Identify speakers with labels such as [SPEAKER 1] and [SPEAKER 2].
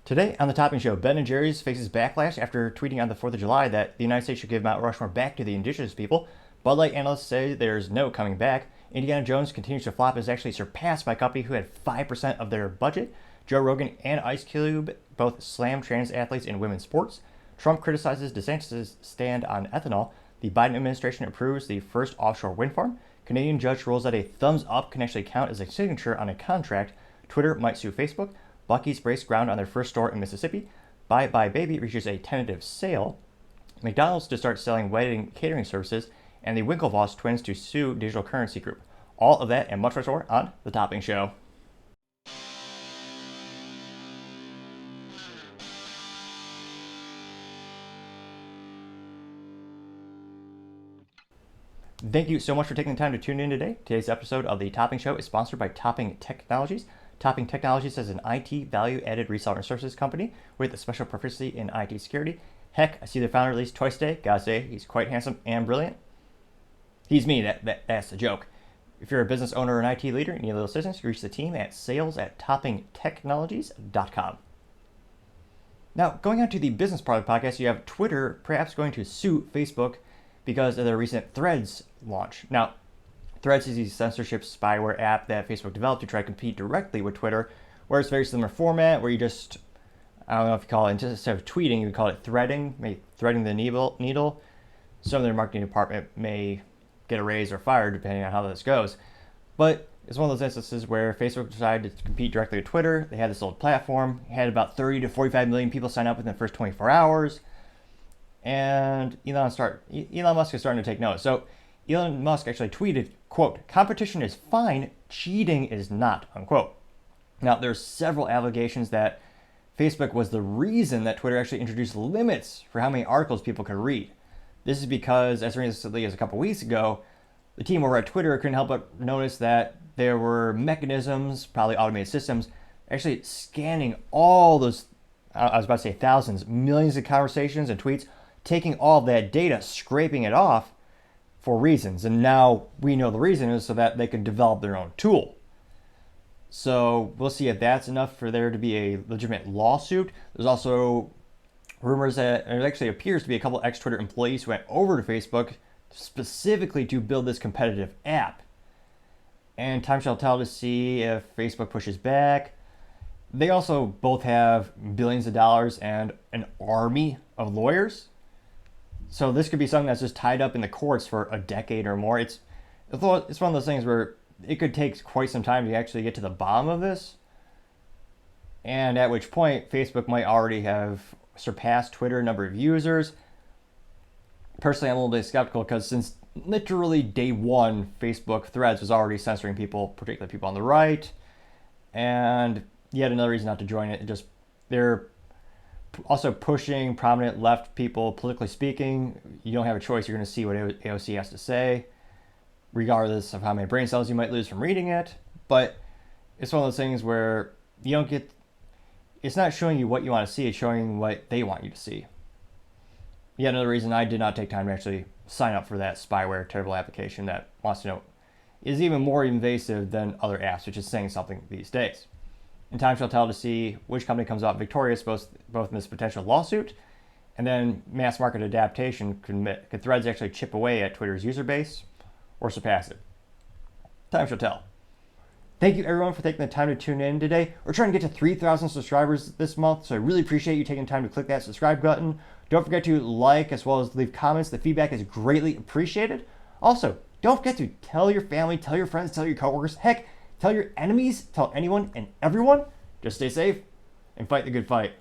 [SPEAKER 1] Today on the Topping Show, Ben & Jerry's faces backlash after tweeting on the 4th of July that the United States should give Mount Rushmore back to the indigenous people. Bud Light analysts say there's no coming back. Indiana Jones continues to flop and is actually surpassed by a company who had 5% of their budget. Joe Rogan and Ice Cube both slam trans athletes in women's sports. Trump criticizes DeSantis' stand on ethanol. The Biden administration approves the first offshore wind farm. Canadian judge rules that a thumbs up can actually count as a signature on a contract. Twitter might sue Facebook. Buc-ee's breaks ground on their first store in Mississippi. Bye Bye Baby reaches a tentative sale. McDonald's to start selling wedding catering services. And the Winklevoss twins to sue Digital Currency Group. All of that and much more on The Topping Show. Thank you so much for taking the time to tune in today. Today's episode of The Topping Show is sponsored by Topping Technologies. Topping Technologies is an IT value-added reseller and services company with a special proficiency in IT security. Heck, I see their founder at least twice a day. Gotta say, he's quite handsome and brilliant. He's me, that's the joke. If you're a business owner or an IT leader and need a little assistance, you reach the team at sales@toppingtechnologies.com. Now, going on to the business part of the podcast, you have Twitter perhaps going to sue Facebook because of their recent Threads launch. Now, Threads is the censorship spyware app that Facebook developed to try to compete directly with Twitter, where it's a very similar format where you just, I don't know if you call it, instead of tweeting, you call it threading, maybe threading the needle. Some of their marketing department may get a raise or fired depending on how this goes. But it's one of those instances where Facebook decided to compete directly with Twitter. They had this old platform, had about 30 to 45 million people sign up within the first 24 hours. And Elon Musk is starting to take note. So Elon Musk actually tweeted, quote, "Competition is fine, cheating is not," unquote. Now, there's several allegations that Facebook was the reason that Twitter actually introduced limits for how many articles people could read. This is because, as recently as a couple weeks ago, the team over at Twitter couldn't help but notice that there were mechanisms, probably automated systems, actually scanning all those, I was about to say thousands, millions of conversations and tweets, taking all of that data, scraping it off for reasons. And now we know the reason is so that they can develop their own tool. So we'll see if that's enough for there to be a legitimate lawsuit. There's also rumors that it actually appears to be a couple ex-Twitter employees who went over to Facebook specifically to build this competitive app. And time shall tell to see if Facebook pushes back. They also both have billions of dollars and an army of lawyers. So this could be something that's just tied up in the courts for a decade or more. It's one of those things where it could take quite some time to actually get to the bottom of this. And at which point, Facebook might already have surpassed Twitter in number of users. Personally, I'm a little bit skeptical because since literally day one, Facebook Threads was already censoring people, particularly people on the right. And yet another reason not to join it. They're also pushing prominent left people, politically speaking. You don't have a choice. You're going to see what AOC has to say, regardless of how many brain cells you might lose from reading it. But it's one of those things where you don't get, it's not showing you what you want to see, it's showing what they want you to see. Yet another reason I did not take time to actually sign up for that spyware terrible application that wants to know is even more invasive than other apps, which is saying something these days. And time shall tell to see which company comes out victorious both in this potential lawsuit and then mass market adaptation. Could Threads actually chip away at Twitter's user base or surpass it? Time shall tell. Thank you everyone for taking the time to tune in today. We're trying to get to 3,000 subscribers this month, so I really appreciate you taking time to click that subscribe button. Don't forget to like as well as leave comments. The feedback is greatly appreciated. Also, don't forget to tell your family, tell your friends, tell your coworkers, heck, tell your enemies, tell anyone and everyone. Just stay safe and fight the good fight.